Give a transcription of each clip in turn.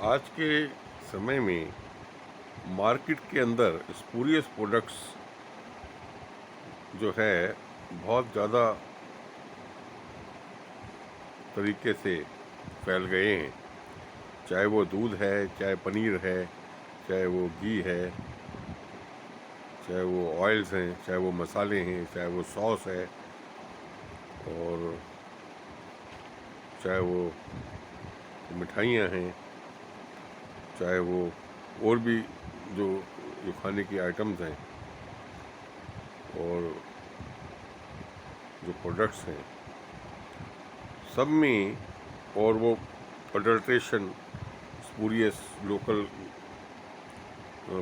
आज के समय में मार्केट के अंदर स्पूरियस प्रोडक्ट्स जो है बहुत ज़्यादा तरीके से फैल गए हैं। चाहे वो दूध है, चाहे पनीर है, चाहे वो घी है, चाहे वो ऑयल्स हैं, चाहे वो मसाले हैं, चाहे वो सॉस है, और चाहे वो मिठाइयाँ हैं, चाहे वो और भी जो जो खाने की आइटम्स हैं और जो प्रोडक्ट्स हैं, सब में और वो अडल्ट्रेशन स्पूरियस लोकल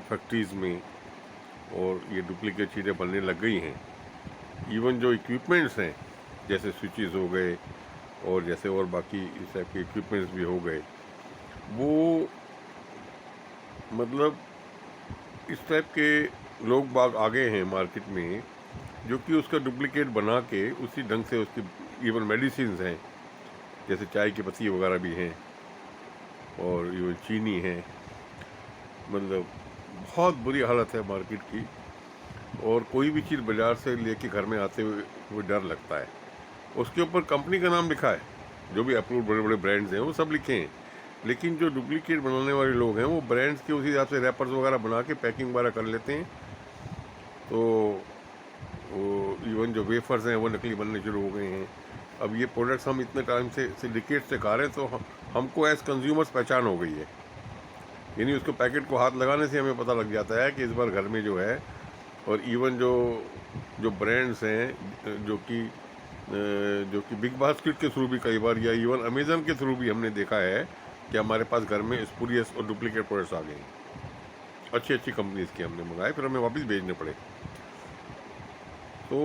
फैक्ट्रीज़ में और ये डुप्लीकेट चीज़ें बनने लग गई हैं। इवन जो इक्विपमेंट्स हैं जैसे स्विचेस हो गए और जैसे और बाकी इस टाइप के इक्विपमेंट्स भी हो गए, वो मतलब इस टाइप के लोग बाग आ गए हैं मार्केट में जो कि उसका डुप्लीकेट बना के उसी ढंग से उसकी इवन मेडिसिन्स हैं, जैसे चाय की पत्ती वगैरह भी हैं और इवन चीनी है। मतलब बहुत बुरी हालत है मार्केट की, और कोई भी चीज़ बाज़ार से लेके घर में आते हुए डर लगता है। उसके ऊपर कंपनी का नाम लिखा है, जो भी अप्रूव बड़े बड़े ब्रांड्स हैं वो सब लिखे हैं, लेकिन जो डुप्लीकेट बनाने वाले लोग हैं वो ब्रांड्स के उसी हिसाब से रैपर्स वगैरह बना के पैकिंग वगैरह कर लेते हैं। तो वो इवन जो वेफर्स हैं वो नकली बनने शुरू हो गए हैं। अब ये प्रोडक्ट्स हम इतने टाइम से डिकेट से खा रहे हैं, तो हमको एज कंज्यूमर्स पहचान हो गई है। यानी उसको पैकेट को हाथ लगाने से हमें पता लग जाता है कि इस बार घर में जो है, और इवन जो जो ब्रांड्स हैं जो कि बिग बास्केट के थ्रू भी कई बार, या इवन अमेज़न के थ्रू भी हमने देखा है कि हमारे पास घर में स्पूरियस और डुप्लीकेट प्रोडक्ट्स आ गए हैं। अच्छी अच्छी कंपनीज़ के हमने मंगाए, फिर हमें वापस भेजने पड़े। तो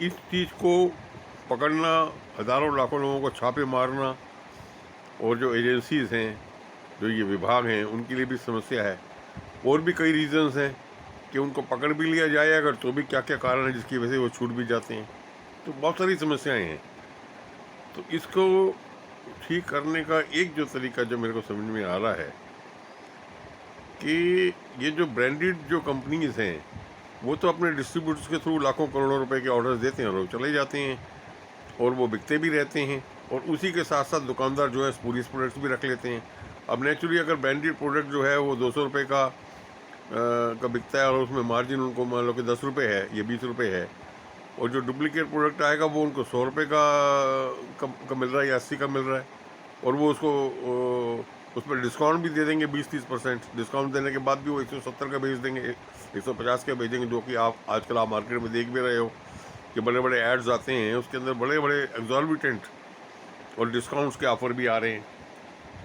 इस चीज़ को पकड़ना, हज़ारों लाखों लोगों को छापे मारना, और जो एजेंसीज़ हैं, जो ये विभाग हैं, उनके लिए भी समस्या है। और भी कई रीज़न्स हैं कि उनको पकड़ भी लिया जाए अगर, तो भी क्या क्या कारण है जिसकी वजह से वो छूट भी जाते हैं। तो बहुत सारी समस्याएं हैं। तो इसको ठीक करने का एक जो तरीका जो मेरे को समझ में आ रहा है कि ये जो ब्रांडेड जो कंपनीज हैं वो तो अपने डिस्ट्रीब्यूटर्स के थ्रू लाखों करोड़ों रुपए के ऑर्डर्स देते हैं और वो चले जाते हैं, और वो बिकते भी रहते हैं, और उसी के साथ साथ दुकानदार जो है स्पूरियस प्रोडक्ट्स भी रख लेते हैं। अब नेचुरली अगर ब्रांडेड प्रोडक्ट जो है वो 200 रुपये का बिकता है और उसमें मार्जिन उनको मान लो कि 10 रुपये है या 20 रुपये है, और जो डुप्लीकेट प्रोडक्ट आएगा वो उनको 100 रुपये का मिल रहा है या 80 का मिल रहा है, और वो उसको उस पर डिस्काउंट भी दे देंगे 20-30%। डिस्काउंट देने के बाद भी वो 170 का भेज देंगे, 150 का भेजेंगे, जो कि आप आजकल आप मार्केट में देख भी रहे हो कि बड़े बड़े एड्स आते हैं, उसके अंदर बड़े बड़े एग्जॉर्बिटेंट और डिस्काउंट्स के ऑफर भी आ रहे हैं,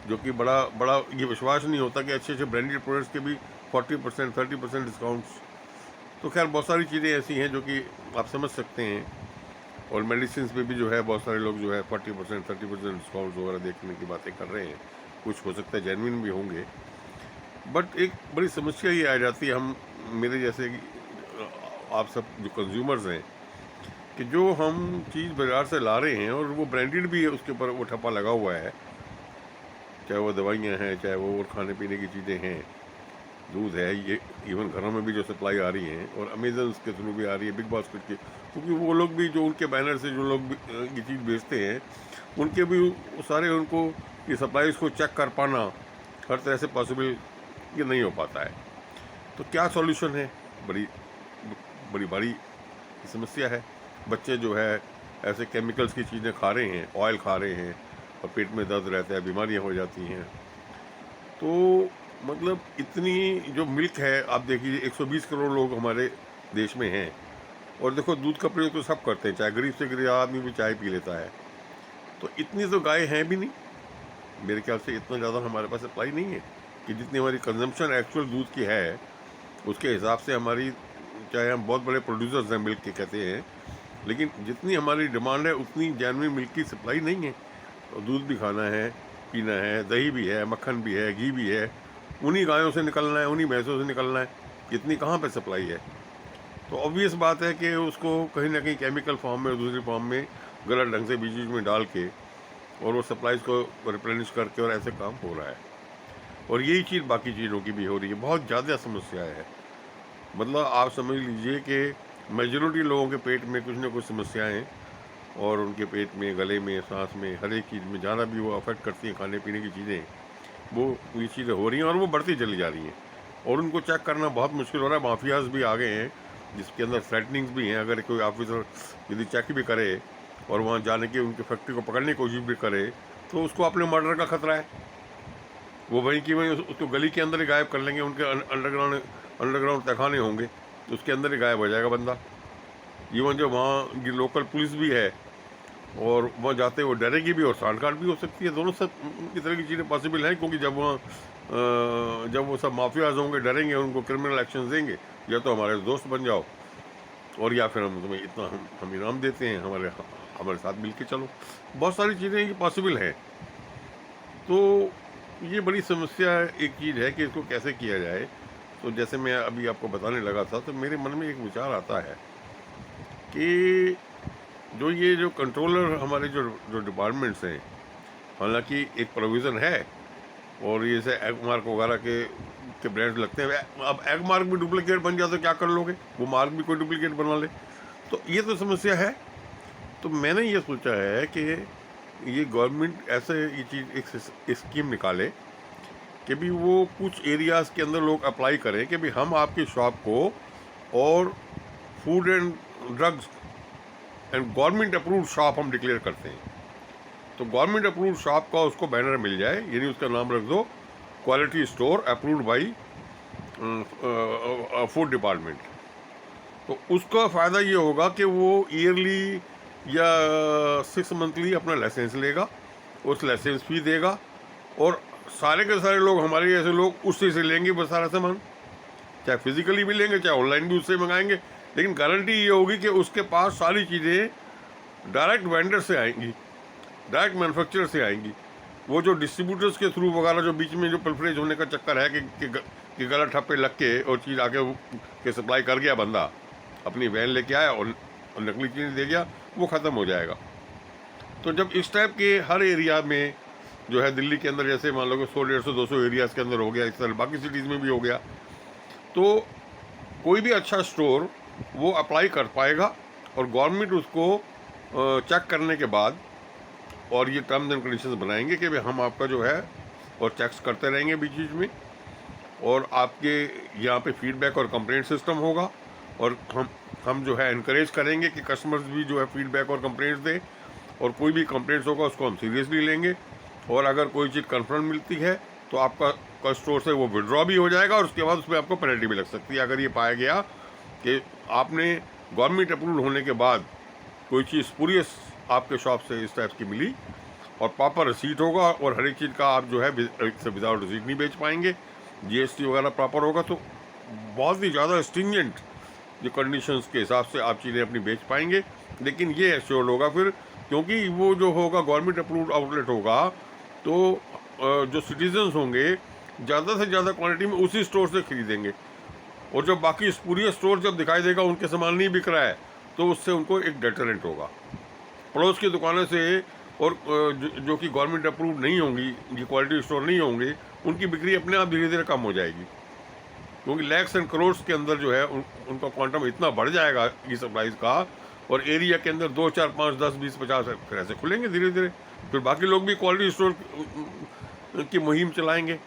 जो कि बड़ा बड़ा ये विश्वास नहीं होता कि अच्छे अच्छे ब्रांडेड प्रोडक्ट्स के भी 40% 30% डिस्काउंट्स। तो खैर बहुत सारी चीज़ें ऐसी हैं जो कि आप समझ सकते हैं। और मेडिसिन पे भी जो है बहुत सारे लोग जो है 40% 30% डिस्काउंट वगैरह देखने की बातें कर रहे हैं। कुछ हो सकता है जेन्युइन भी होंगे, बट एक बड़ी समस्या ये आ जाती है हम मेरे जैसे आप सब जो कंज्यूमर्स हैं, कि जो हम चीज़ बाज़ार से ला रहे हैं और वो ब्रांडेड भी है, उसके ऊपर वो ठप्पा लगा हुआ है, चाहे वो दवाइयाँ हैं, चाहे वो और खाने पीने की चीज़ें हैं, दूध है, ये इवन घरों में भी जो सप्लाई आ रही है और अमेजन के थ्रू भी आ रही है, बिग बास्केट की, क्योंकि वो लोग भी जो उनके बैनर से जो लोग ये चीज़ बेचते हैं, उनके भी वो सारे उनको ये सप्लाईज को चेक कर पाना हर तरह से पॉसिबल ये नहीं हो पाता है। तो क्या सॉल्यूशन है? बड़ी बड़ी बड़ी समस्या है। बच्चे जो है ऐसे केमिकल्स की चीज़ें खा रहे हैं, ऑयल खा रहे हैं, और पेट में दर्द रहता है, बीमारियाँ हो जाती हैं। तो मतलब इतनी जो मिल्क है, आप देखिए 120 करोड़ लोग हमारे देश में हैं, और देखो दूध का प्रयोग तो सब करते हैं, चाहे गरीब से गरीब आदमी भी चाय पी लेता है। तो इतनी तो गाय हैं भी नहीं, मेरे ख्याल से इतना ज़्यादा हमारे पास सप्लाई नहीं है कि जितनी हमारी कंजम्पशन एक्चुअल दूध की है उसके हिसाब से हमारी, चाहे हम बहुत बड़े प्रोड्यूसर्स हैं मिल्क के कहते हैं, लेकिन जितनी हमारी डिमांड है उतनी जेन्युइन मिल्क की सप्लाई नहीं है। तो दूध भी खाना है, पीना है, दही भी है, मक्खन भी है, घी भी है, उन्हीं गायों से निकलना है, उन्हीं भैंसों से निकलना है, इतनी कहाँ पे सप्लाई है। तो ऑब्वियस बात है कि उसको कहीं ना कहीं केमिकल फॉर्म में, दूसरी फॉर्म में गलत ढंग से बीच बीच में डाल के और वो सप्लाईज को रिप्लेनिश करके, और ऐसे काम हो रहा है। और यही चीज़ बाकी चीज़ों की भी हो रही है। बहुत ज़्यादा समस्या है। मतलब आप समझ लीजिए कि मेजॉरिटी लोगों के पेट में कुछ ना कुछ समस्याएं हैं, और उनके पेट में, गले में, सांस में, हर एक चीज़ में ज़्यादा भी वो अफेक्ट करती हैं खाने पीने की चीज़ें, वो ये चीज़ें हो रही हैं और वो बढ़ती चली जा रही हैं। और उनको चेक करना बहुत मुश्किल हो रहा है। माफियाज भी आ गए हैं जिसके अंदर थ्रेटनिंग्स भी हैं। अगर कोई ऑफिसर यदि चेक भी करे और वहाँ जाने की उनकी फैक्ट्री को पकड़ने की कोशिश भी करे, तो उसको अपने मर्डर का खतरा है। वो वहीं की वहीं उसको गली के अंदर ही गायब कर लेंगे। उनके अंडरग्राउंड तहखाने होंगे, उसके अंदर ही गायब हो जाएगा बंदा। इवन जो वहाँ की लोकल पुलिस भी है, और वहाँ जाते वो डरेगी भी और सांठगांठ भी हो सकती है। दोनों सब इस तरह की चीज़ें पॉसिबल हैं, क्योंकि जब वहाँ जब वो सब माफियाज होंगे, डरेंगे, उनको क्रिमिनल एक्शन देंगे, या तो हमारे दोस्त बन जाओ, और या फिर हम तुम्हें इतना हम इनाम देते हैं, हमारे साथ मिल के चलो। बहुत सारी चीज़ें ये पॉसिबल हैं। तो ये बड़ी समस्या एक चीज़ है कि इसको कैसे किया जाए। तो जैसे मैं अभी आपको बताने लगा था, तो मेरे मन में एक विचार आता है कि जो कंट्रोलर हमारे जो जो डिपार्टमेंट्स हैं, हालांकि एक प्रोविज़न है, और ये जैसे एग मार्क वगैरह के ब्रांड्स लगते हैं। अब एग मार्क भी डुप्लीकेट बन जाए तो क्या कर लोगे? वो मार्क भी कोई डुप्लीकेट बना ले, तो ये तो समस्या है। तो मैंने ये सोचा है कि ये गवर्नमेंट ऐसे ये चीज़ एक स्कीम निकाले कि भी वो कुछ एरियाज़ के अंदर लोग अप्लाई करें कि भी हम आपकी शॉप को और food and drugs and government approved shop हम डिक्लेयर करते हैं। तो गवर्नमेंट अप्रूव्ड शॉप का उसको बैनर मिल जाए, यानी उसका नाम रख दो quality store approved by food department. तो उसका फ़ायदा ये होगा कि वो ईयरली या 6 मंथली अपना लाइसेंस लेगा, उस लाइसेंस फी देगा, और सारे के सारे लोग, हमारे जैसे लोग, उससे से लेंगे वो सारा सामान, चाहे फिजिकली भी लेंगे चाहे ऑनलाइन भी उससे मंगाएंगे। लेकिन गारंटी ये होगी कि उसके पास सारी चीज़ें डायरेक्ट वेंडर से आएंगी, डायरेक्ट मैन्युफैक्चरर से आएंगी। वो जो डिस्ट्रीब्यूटर्स के थ्रू वगैरह जो बीच में जो पिलफरेज होने का चक्कर है कि गलत ठप्पे लग के और चीज़ आके के सप्लाई कर गया बंदा, अपनी वैन लेके आया और नकली चीज़ दे गया, वो ख़त्म हो जाएगा। तो जब इस टाइप के हर एरिया में जो है, दिल्ली के अंदर जैसे मान लो कि 100, 150, 200 एरियाज़ के अंदर हो गया, इस तरह बाकी सिटीज़ में भी हो गया, तो कोई भी अच्छा स्टोर वो अप्लाई कर पाएगा, और गवर्नमेंट उसको चेक करने के बाद, और ये टर्म्स एंड कंडीशंस बनाएंगे कि भाई हम आपका जो है, और चेक्स करते रहेंगे बीच बीच में, और आपके यहाँ पे फीडबैक और कंप्लेंट सिस्टम होगा, और हम जो है इनकरेज करेंगे कि कस्टमर्स भी जो है फीडबैक और कंप्लेंट्स दें, और कोई भी कंप्लेंट्स होगा उसको हम सीरियसली लेंगे, और अगर कोई चीज़ कन्फर्म मिलती है तो आपका स्टोर से वो विड्रॉ भी हो जाएगा, और उसके बाद उसमें आपको पेनल्टी भी लग सकती है अगर ये पाया गया कि आपने गवर्नमेंट अप्रूव होने के बाद कोई चीज़ पूरी आपके शॉप से इस टाइप की मिली, और प्रॉपर रिसीट होगा, और हर एक चीज़ का आप जो है विदाउट रिसीट नहीं बेच पाएंगे, जीएसटी वगैरह प्रॉपर होगा, तो बहुत ही ज़्यादा स्ट्रिंजेंट जो कंडीशंस के हिसाब से आप चीज़ें अपनी बेच पाएंगे। लेकिन ये एश्योर्ड होगा फिर, क्योंकि वो जो होगा गवर्नमेंट अप्रूव्ड आउटलेट होगा, तो जो सिटीजन्स होंगे ज़्यादा से ज़्यादा क्वांटिटी में उसी स्टोर से खरीदेंगे, और जब बाकी पूरी स्टोर जब दिखाई देगा उनके सामान नहीं बिक रहा है, तो उससे उनको एक डेटरेंट होगा। पड़ोस की दुकानों से, और जो कि गवर्नमेंट अप्रूव नहीं होंगी, ये क्वालिटी स्टोर नहीं होंगे, उनकी बिक्री अपने आप धीरे धीरे कम हो जाएगी, क्योंकि लैक्स एंड करोड़ के अंदर जो है उनका क्वांटम इतना बढ़ जाएगा ई सप्लाईज का, और एरिया के अंदर 2, 4, 5, 10, 20, 50 फिर ऐसे खुलेंगे धीरे धीरे। फिर बाकी लोग भी क्वालिटी स्टोर की मुहिम चलाएंगे,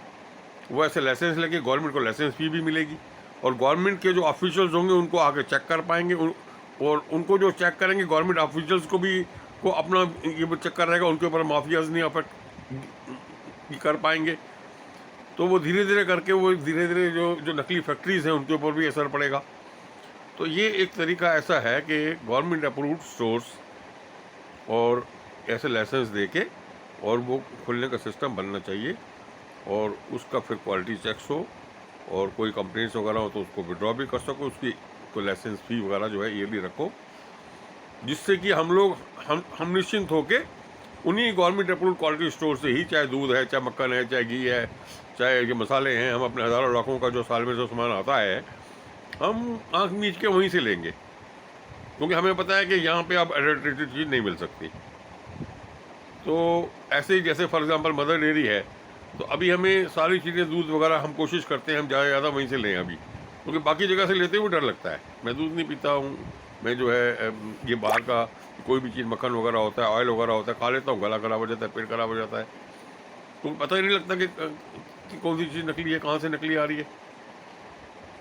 वो ऐसे लाइसेंस लेके गवर्नमेंट को लाइसेंस फी भी मिलेगी, और गवर्नमेंट के जो ऑफिशियल्स होंगे उनको आके चेक कर पाएंगे, और उनको जो चेक करेंगे गवर्नमेंट ऑफिशियल्स को अपना ये चक्कर रहेगा, उनके ऊपर माफियाज नहीं अफेक्ट कर पाएंगे। तो वो धीरे धीरे करके वो धीरे धीरे जो नकली फैक्ट्रीज़ हैं उनके ऊपर भी असर पड़ेगा। तो ये एक तरीका ऐसा है कि गवर्नमेंट अप्रूव्ड स्टोर्स और ऐसे लाइसेंस दे के और वो खुलने का सिस्टम बनना चाहिए, और उसका फिर क्वालिटी चेक्स हो, और कोई कंप्लेंट्स वगैरह हो तो उसको विड्रॉ भी कर सको, उसकी कोई लाइसेंस फी वगैरह जो है ये भी रखो, जिससे कि हम निश्चिंत होके उन्हीं गवर्नमेंट अप्रूव्ड क्वालिटी स्टोर से ही, चाहे दूध है, चाहे मक्खन है, चाहे घी है, चाहे ये मसाले हैं, हम अपने हज़ारों लाखों का जो साल में जो सामान आता है हम आँख मीच के वहीं से लेंगे, क्योंकि हमें पता है कि यहाँ पे अब एडल्ट्रेटेड चीज़ नहीं मिल सकती। तो ऐसे ही जैसे फॉर एग्जांपल मदर डेयरी है, तो अभी हमें सारी चीज़ें दूध वगैरह हम कोशिश करते हैं हम ज़्यादा ज़्यादा वहीं से लें अभी, क्योंकि बाकी जगह से लेते हुए डर लगता है। मैं दूध नहीं पीता हूँ, मैं जो है ये बाहर का कोई भी चीज़ मक्खन वगैरह होता है, ऑयल वगैरह होता है, खा लेता हूँ, गला खराब हो जाता है, पेट खराब हो जाता है, तो पता ही नहीं लगता कि कौन सी चीज़ नकली है, कहाँ से नकली आ रही है।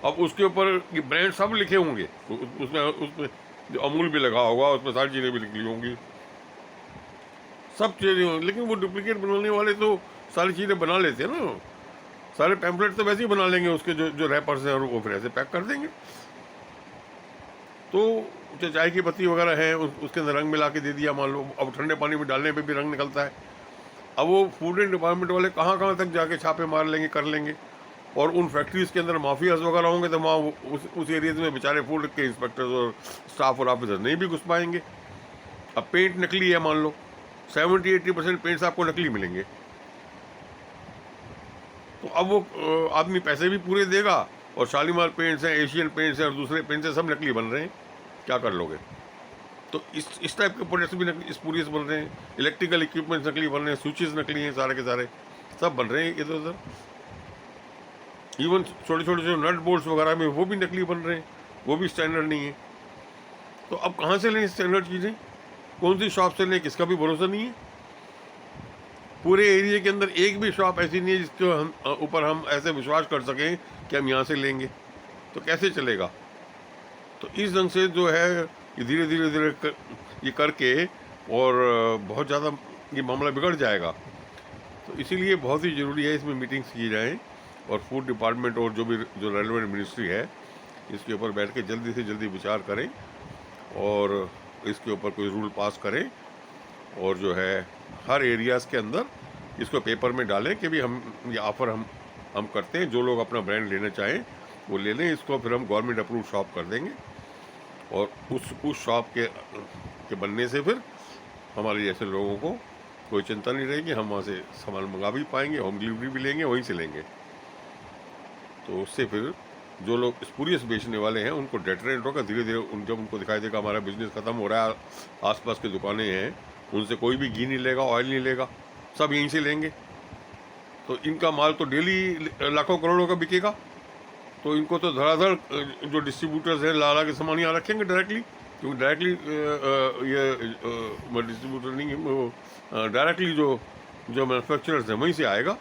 अब उसके ऊपर ये ब्रांड सब लिखे होंगे, उसमें उसमें जो अमूल भी लगा होगा, उसमें सारी चीज़ें भी लिखी होंगी, सब चीज़ें, लेकिन वो डुप्लीकेट बनाने वाले तो सारी चीज़ें बना लेते हैं ना, सारे पैम्पलेट तो वैसे ही बना लेंगे उसके जो जो रैपर्स हैं, और वो फिर ऐसे पैक कर देंगे। तो जो चाय की पत्ती वगैरह है उसके अंदर रंग मिला के दे दिया, मान लो, अब ठंडे पानी में डालने पे भी रंग निकलता है। अब वो फूड एंड डिपार्टमेंट वाले कहाँ कहाँ तक जाके छापे मार लेंगे, कर लेंगे, और उन फैक्ट्रीज़ के अंदर माफियाज वगैरह होंगे, तो वहाँ उस एरियाज में बेचारे फूड के इंस्पेक्टर्स और स्टाफ और ऑफिसर नहीं भी घुस पाएंगे। अब पेंट नकली है मान लो, 70-80% पेंट्स आपको नकली मिलेंगे, तो अब वो आदमी पैसे भी पूरे देगा, और शालीमार पेंट्स हैं, एशियन पेंट्स हैं और दूसरे पेंट्स हैं, सब नकली बन रहे हैं, क्या कर लोगे। तो इस टाइप के प्रोडक्ट्स भी नकली स्पूरियस बन रहे हैं, इलेक्ट्रिकल इक्विपमेंट्स नकली बन रहे हैं, स्विचेस नकली हैं, सारे के सारे सब बन रहे हैं इधर उधर। इवन छोटे छोटे जो नट बोल्ट्स वगैरह में वो भी नकली बन रहे हैं, वो भी स्टैंडर्ड नहीं है। तो अब कहाँ से लें स्टैंडर्ड चीज़ें, कौन सी शॉप से लें, किसका भी भरोसा नहीं है। पूरे एरिया के अंदर एक भी शॉप ऐसी नहीं है जिसके हम ऊपर हम ऐसे विश्वास कर सकें कि हम यहाँ से लेंगे, तो कैसे चलेगा। तो इस ढंग से जो है ये धीरे धीरे धीरे ये करके, और बहुत ज़्यादा ये मामला बिगड़ जाएगा। तो इसीलिए बहुत ही ज़रूरी है इसमें मीटिंग्स की जाएँ, और फूड डिपार्टमेंट और जो रेलेवेंट मिनिस्ट्री है इसके ऊपर बैठ के जल्दी से जल्दी विचार करें, और इसके ऊपर कोई रूल पास करें, और जो है हर एरियाज़ के अंदर इसको पेपर में डालें कि भी हम ये ऑफ़र हम करते हैं, जो लोग अपना ब्रांड लेना चाहें वो ले लें, इसको फिर हम गवर्नमेंट अप्रूव शॉप कर देंगे, और उस शॉप के बनने से फिर हमारे जैसे लोगों को कोई चिंता नहीं रहेगी, हम वहाँ से सामान मंगा भी पाएंगे, होम डिलीवरी भी लेंगे, वहीं से लेंगे। तो उससे फिर जो लोग स्पूरियस बेचने वाले हैं उनको डेटरेंट होगा, धीरे धीरे जब उनको दिखाई देगा हमारा बिजनेस ख़त्म हो रहा है, आसपास की दुकानें हैं उनसे कोई भी घी नहीं लेगा, ऑयल नहीं लेगा, सब यहीं से लेंगे, तो इनका माल तो डेली लाखों करोड़ों का बिकेगा। तो इनको तो धड़ाधड़ जो डिस्ट्रीब्यूटर्स हैं ला के सामान यहाँ रखेंगे डायरेक्टली, क्योंकि डायरेक्टली ये डिस्ट्रीब्यूटर नहीं है, वो डायरेक्टली जो मैन्युफैक्चरर्स हैं वहीं से आएगा।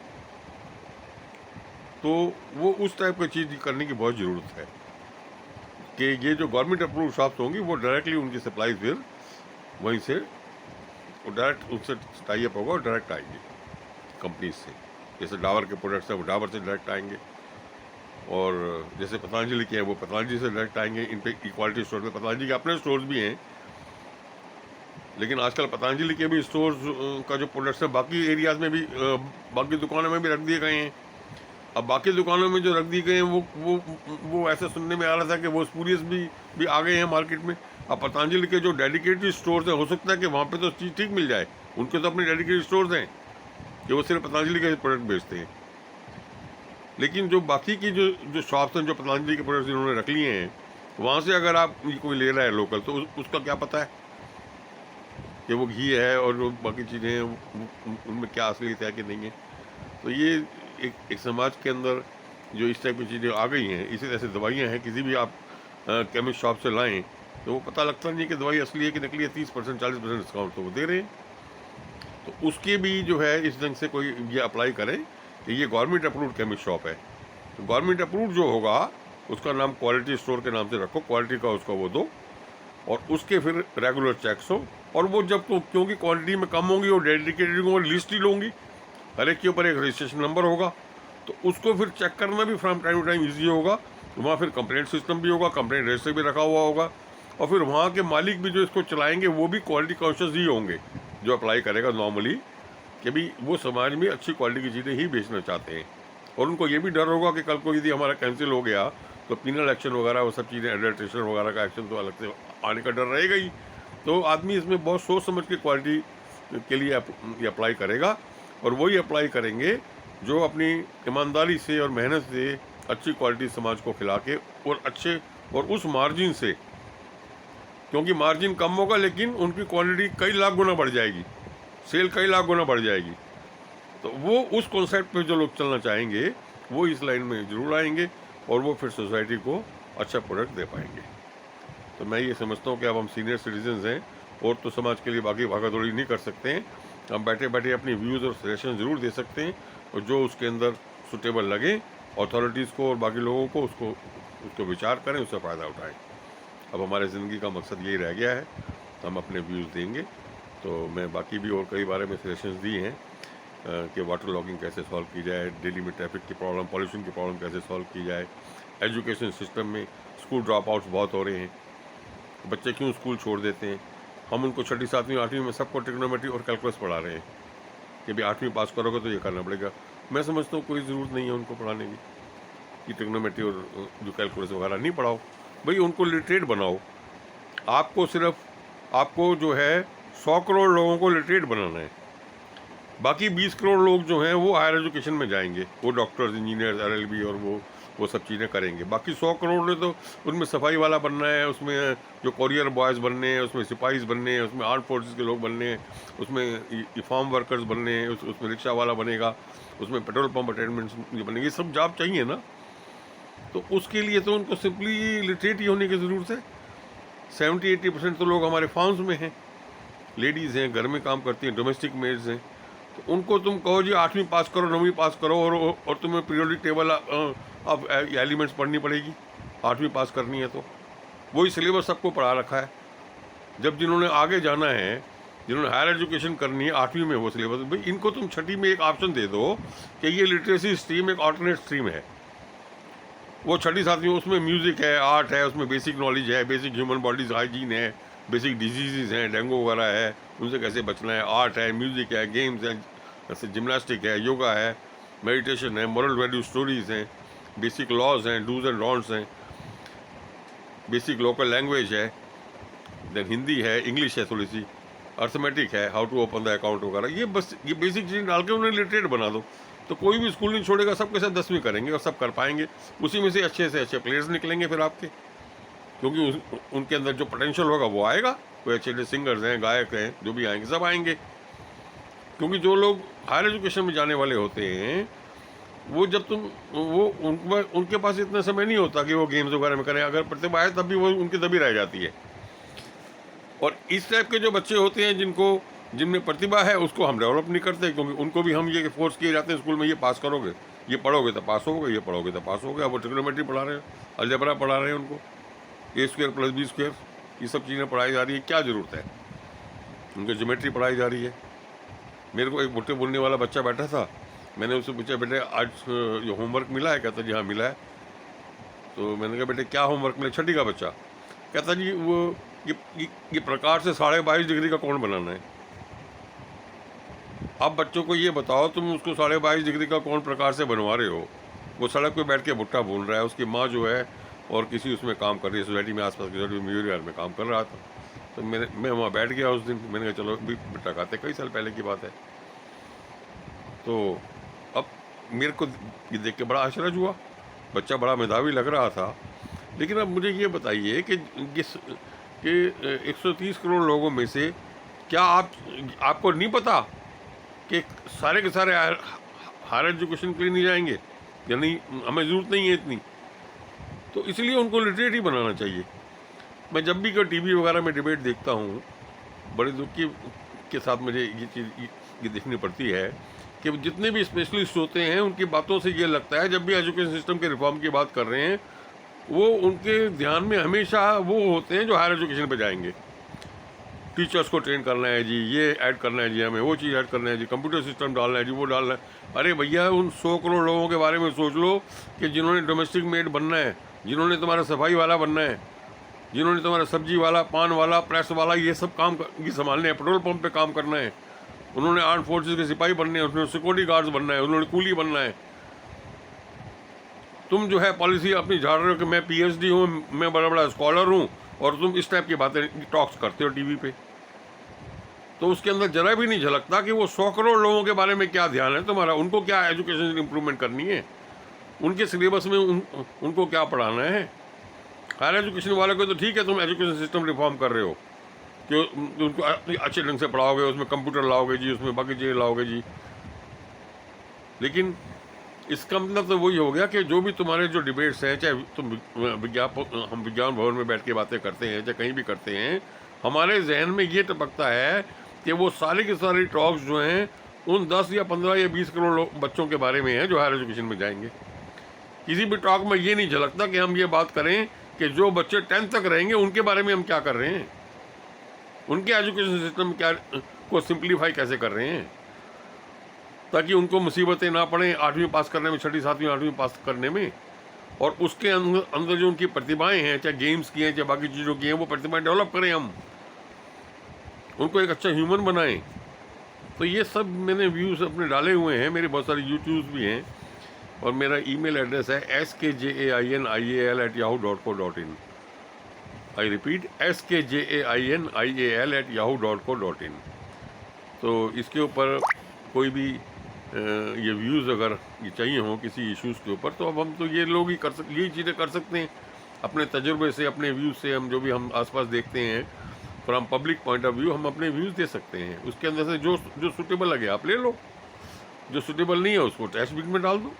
तो वो उस टाइप की चीज़ करने की बहुत ज़रूरत है कि ये जो गवर्नमेंट अप्रूव शॉप्स होंगी वो डायरेक्टली उनकी सप्लाई फिर वहीं से डायरेक्ट उनसे टाई अप होगा और डायरेक्ट आएंगे कंपनी से। जैसे डाबर के प्रोडक्ट्स हैं वो डाबर से डायरेक्ट आएंगे, और जैसे पतंजलि के हैं वो पतंजलि से डायरेक्ट आएंगे। इन पे इक्वालिटी स्टोर पे पतंजलि के अपने स्टोर्स भी हैं, लेकिन आजकल पतंजलि के भी स्टोर्स का जो प्रोडक्ट्स है बाकी एरियाज़ में भी बाकी दुकानों में भी रख दिए गए हैं। अब बाकी दुकानों में जो रख दिए गए हैं वो ऐसा सुनने में आ रहा था कि वो स्पूरियस भी आ गए हैं मार्केट में। अब पतंजलि के जो डेडिकेटेड स्टोर्स हैं, हो सकता है कि वहाँ पे तो चीज़ ठीक मिल जाए, उनके तो अपने डेडिकेटेड स्टोर्स हैं कि वो सिर्फ पतंजलि के प्रोडक्ट बेचते हैं। लेकिन जो बाकी की जो शॉप्स हैं जो पतंजलि के प्रोडक्ट्स इन्होंने रख लिए हैं, वहाँ से अगर आप कोई ले रहा है लोकल, तो उसका क्या पता है कि वो घी है और जो बाकी चीज़ें हैं उनमें क्या असलियत है कि नहीं है। तो ये एक समाज के अंदर जो इस टाइप की चीज़ें आ गई हैं, इसी तरह से दवाइयाँ हैं, किसी भी आप केमिस्ट शॉप से लाएं तो वो पता लगता नहीं कि दवाई असली है कि नकली है। 30% 40% डिस्काउंट तो वो दे रहे हैं, तो उसके भी जो है इस ढंग से कोई ये अप्लाई करें कि ये गवर्नमेंट अप्रूव्ड केमिस्ट शॉप है। तो गवर्नमेंट अप्रूव्ड जो होगा उसका नाम क्वालिटी स्टोर के नाम से रखो, क्वालिटी का उसका वो दो, और उसके फिर रेगुलर चेक्स हो। और वो जब तो क्योंकि क्वांटिटी में कम होंगी और डेडिकेटेड होंगी, लिस्ट ही होंगी, हर एक के ऊपर एक रजिस्ट्रेशन नंबर होगा, तो उसको फिर चेक करना भी from time to time easy होगा। वहाँ फिर कंप्लेंट सिस्टम भी होगा, कंप्लेंट रजिस्टर भी रखा हुआ होगा, और फिर वहाँ के मालिक भी जो इसको चलाएंगे वो भी क्वालिटी कॉन्शियस ही होंगे, जो अप्लाई करेगा नॉर्मली कि भी वो समाज में अच्छी क्वालिटी की चीज़ें ही बेचना चाहते हैं। और उनको ये भी डर होगा कि कल को यदि हमारा कैंसिल हो गया तो पिनल एक्शन वगैरह वो सब चीज़ें, एडल्ट्रेशन वगैरह का एक्शन तो अलग से आने का डर रहेगा ही। तो आदमी इसमें बहुत सोच समझ के क्वालिटी के लिए अप्लाई करेगा, और वही अप्लाई करेंगे जो अपनी ईमानदारी से और मेहनत से अच्छी क्वालिटी समाज को खिला के, और अच्छे और उस मार्जिन से, क्योंकि मार्जिन कम होगा लेकिन उनकी क्वालिटी कई लाख गुना बढ़ जाएगी। सेल कई लाख गुना बढ़ जाएगी। तो वो उस कॉन्सेप्ट पे जो लोग चलना चाहेंगे वो इस लाइन में जरूर आएंगे और वो फिर सोसाइटी को अच्छा प्रोडक्ट दे पाएंगे। तो मैं ये समझता हूँ कि अब हम सीनियर सिटीजन्स हैं और तो समाज के लिए बाकी भागा दौड़ी नहीं कर सकते हैं। हम बैठे बैठे अपनी व्यूज़ और सजेशन ज़रूर दे सकते हैं और जो उसके अंदर सुटेबल लगे अथॉरिटीज़ को और बाकी लोगों को उसको विचार करें, उससे फ़ायदा उठाएं। अब हमारे ज़िंदगी का मकसद यही रह गया है, हम अपने व्यूज़ देंगे। तो मैं बाकी भी और कई बारे में सजेशंस दिए हैं कि वाटर लॉगिंग कैसे सॉल्व की जाए, दिल्ली में ट्रैफिक की प्रॉब्लम, पॉल्यूशन की प्रॉब्लम कैसे सॉल्व की जाए, एजुकेशन सिस्टम में स्कूल ड्रॉप आउट्स बहुत हो रहे हैं, बच्चे क्यों स्कूल छोड़ देते हैं। हम उनको 6ठी 7वीं 8वीं में सबको ट्रिग्नोमेट्री और कैलकुलस पढ़ा रहे हैं कि भाई 8वीं पास करोगे तो ये करना पड़ेगा। मैं समझता हूँ कोई ज़रूरत नहीं है उनको पढ़ाने की कि ट्रिग्नोमेट्री और जो कैलकुलस वगैरह नहीं पढ़ाओ, भाई उनको लिटरेट बनाओ। आपको जो है 100 करोड़ लोगों को लिटरेट बनाना है, बाकी 20 करोड़ लोग जो हैं वो हायर एजुकेशन में जाएंगे, वो डॉक्टर्स, इंजीनियर्स, LLB और वो सब चीज़ें करेंगे। बाकी 100 करोड़ ने तो उनमें सफाई वाला बनना है, उसमें जो कॉरियर बॉयज़ बनने हैं, उसमें सिपाहीज बनने हैं, उसमें आर्म फोर्सेस के लोग बनने हैं, उसमें फार्म वर्कर्स बनने हैं, उसमें रिक्शा वाला बनेगा, उसमें पेट्रोल पंप अटेंडेंट्स बनेंगे, ये सब जॉब चाहिए ना। तो उसके लिए तो उनको सिंपली लिटरेट ही होने की ज़रूरत है। 70-80% तो लोग हमारे फार्म्स में हैं, लेडीज़ हैं, घर में काम करती हैं, डोमेस्टिक मेड्स हैं। तो उनको तुम कहो जी 8वीं पास करो, 9वीं पास करो और तुम्हें पीरियोडिक टेबल अब एलिमेंट्स पढ़नी पड़ेगी, 8वीं पास करनी है तो वही सिलेबस सबको पढ़ा रखा है। जब जिन्होंने आगे जाना है, जिन्होंने हायर एजुकेशन करनी है, 8वीं में वो सिलेबस, भाई इनको तुम 6ठी में एक ऑप्शन दे दो कि ये लिटरेसी स्ट्रीम एक ऑल्टरनेट स्ट्रीम है। वो 6ठी 7वीं उसमें म्यूज़िक है, आर्ट है, उसमें बेसिक नॉलेज है, बेसिक ह्यूमन बॉडीज हाइजीन है, बेसिक डिजीज़ हैं, डेंगू वगैरह है, उनसे कैसे बचना है, आर्ट है, म्यूज़िक है, गेम्स हैं, जैसे जिम्नास्टिक है, योगा है, मेडिटेशन है, मॉरल वैल्यू स्टोरीज़ हैं, बेसिक लॉज हैं, डूज एंड डोंट्स हैं, बेसिक लोकल लैंग्वेज है, देन हिंदी है, इंग्लिश है, थोड़ी सी अर्थमेटिक है, how to open the account वगैरह। ये बेसिक चीज़ डाल के उन्हें लिटरेट बना दो तो कोई भी स्कूल नहीं छोड़ेगा, सबके साथ 10वीं करेंगे और सब कर पाएंगे। उसी में से अच्छे प्लेयर्स निकलेंगे फिर आपके, क्योंकि उनके अंदर जो पोटेंशियल होगा वो आएगा। कोई अच्छे सिंगर्स हैं, गायक हैं, जो भी आएंगे सब आएंगे। क्योंकि जो लोग हायर एजुकेशन में जाने वाले होते हैं वो जब उनके पास इतना समय नहीं होता कि वो गेम्स वगैरह में करें। अगर प्रतिभा है तब भी वो उनकी तभी रह जाती है। और इस टाइप के जो बच्चे होते हैं जिनमें प्रतिभा है उसको हम डेवलप नहीं करते, क्योंकि उनको भी हम ये फोर्स किए जाते हैं स्कूल में, ये पास करोगे, ये पढ़ोगे तो पास होगे, ये पढ़ोगे तो पास होगे। अब वो ट्रिग्नोमेट्री पढ़ा रहे हैं, अलजेब्रा पढ़ा रहे हैं उनको, A² + B², ये सब चीज़ें पढ़ाई जा रही है, क्या ज़रूरत है। उनको ज्योमेट्री पढ़ाई जा रही है। मेरे को एक बुट्टे बोलने वाला बच्चा बैठा था, मैंने उससे पूछा बेटे आज ये होमवर्क मिला है? कहता जी हाँ मिला है। तो मैंने कहा बेटे क्या होमवर्क मिला? 6ठी का बच्चा कहता जी वो ये प्रकार से 22.5 डिग्री का कोण बनाना है। अब बच्चों को ये बताओ, तुम उसको 22.5 डिग्री का कोण प्रकार से बनवा रहे हो, वो सड़क पे बैठ के भुट्टा भून रहा है, उसकी माँ जो है और किसी उसमें काम कर रही है, सोसाइटी में आसपास की सोसाइटी म्यूरियल में काम कर रहा था। तो मैं वहाँ बैठ गया उस दिन, मैंने कहा चलो भी भुट्टा खाते, कई साल पहले की बात है। तो अब मेरे को ये देख के बड़ा आश्चर्य हुआ, बच्चा बड़ा मेधावी लग रहा था। लेकिन अब मुझे ये बताइए कि 130 करोड़ लोगों में से क्या आपको नहीं पता कि सारे के सारे हायर एजुकेशन के लिए नहीं जाएंगे, या नहीं, हमें ज़रूरत नहीं है इतनी। तो इसलिए उनको लिटरेट ही बनाना चाहिए। मैं जब भी कोई टीवी वगैरह में डिबेट देखता हूँ, बड़े दुख के साथ मुझे ये चीज़ ये देखनी पड़ती है कि जितने भी स्पेशलिस्ट होते हैं उनकी बातों से ये लगता है, जब भी एजुकेशन सिस्टम के रिफॉर्म की बात कर रहे हैं, वो उनके ध्यान में हमेशा वो होते हैं जो हायर एजुकेशन पे जाएंगे। टीचर्स को ट्रेन करना है जी, ये ऐड करना है जी, हमें वो चीज़ ऐड करना है जी, कंप्यूटर सिस्टम डालना है जी, वो डालना है। अरे भैया उन 100 करोड़ लोगों के बारे में सोच लो कि जिन्होंने डोमेस्टिक मेड बनना है, जिन्होंने तुम्हारा सफाई वाला बनना है, जिन्होंने तुम्हारा सब्जी वाला, पान वाला, प्रेस वाला, ये सब काम ये संभालने हैं, पेट्रोल पंप पे काम करना है, उन्होंने आर्म फोर्सेस के सिपाही बनने हैं, उन्होंने सिक्योरिटी गार्ड्स बनना है, उन्होंने कूली बनना है। तुम जो है पॉलिसी अपनी झाड़ रहे हो कि मैं PhD हूँ, मैं बड़ा बड़ा स्कॉलर हूँ, और तुम इस टाइप की बातें टॉक्स करते हो टीवी पे। तो उसके अंदर जरा भी नहीं झलकता कि वो 100 करोड़ लोगों के बारे में क्या ध्यान है तुम्हारा, उनको क्या एजुकेशन इंप्रूवमेंट करनी है, उनके सिलेबस में उनको क्या पढ़ाना है। हायर एजुकेशन वाले को तो ठीक है तुम एजुकेशन सिस्टम रिफॉर्म कर रहे हो, कि उनको अच्छे ढंग से पढ़ाओगे, उसमें कंप्यूटर लाओगे जी, उसमें बाकी चीज़ें लाओगे जी। लेकिन इसका मतलब तो वही हो गया कि जो भी तुम्हारे जो डिबेट्स हैं, चाहे तुम हम विज्ञान भवन में बैठ के बातें करते हैं, चाहे कहीं भी करते हैं, हमारे जहन में ये टपकता है कि वो सारे के सारे टॉक्स जो हैं उन 10 या 15 या 20 करोड़ बच्चों के बारे में हैं जो हायर एजुकेशन में जाएंगे। किसी भी टॉक में ये नहीं झलकता कि हम ये बात करें कि जो बच्चे 10th तक रहेंगे उनके बारे में हम क्या कर रहे हैं, उनके एजुकेशन सिस्टम क्या को सिंप्लीफाई कैसे कर रहे हैं, ताकि उनको मुसीबतें ना पड़ें 8वीं पास करने में, 6ठी 7वीं 8वीं पास करने में। और उसके अंदर जो उनकी प्रतिभाएं हैं, चाहे गेम्स की हैं चाहे बाकी चीज़ों की हैं, वो प्रतिभाएं डेवलप करें, हम उनको एक अच्छा ह्यूमन बनाएं। तो ये सब मैंने व्यूज़ अपने डाले हुए हैं, मेरे बहुत सारे यूट्यूब्स भी हैं, और मेरा ईमेल एड्रेस है skjainial@yahoo.co.in। I repeat, skjainial@yahoo.co.in। तो इसके ऊपर कोई भी ये व्यूज़ अगर ये चाहिए हों किसी इश्यूज़ के ऊपर, तो अब हम तो ये लोग ही यही चीज़ें कर सकते हैं अपने तजुर्बे से, अपने व्यूज़ से। हम जो भी हम आसपास देखते हैं from public point of view, हम अपने व्यूज़ दे सकते हैं। उसके अंदर से जो जो सूटेबल लगे आप ले लो, जो सूटेबल नहीं है उसको ट्रैश बिन में डाल दो।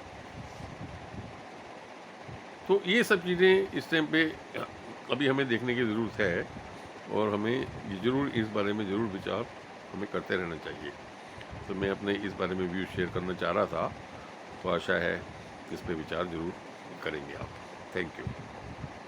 तो ये सब चीज़ें इस टाइम पे अभी हमें देखने की ज़रूरत है, और हमें ये ज़रूर इस बारे में ज़रूर विचार हमें करते रहना चाहिए। तो मैं अपने इस बारे में व्यू शेयर करना चाह रहा था, तो आशा है इस पे विचार ज़रूर करेंगे आप। Thank you.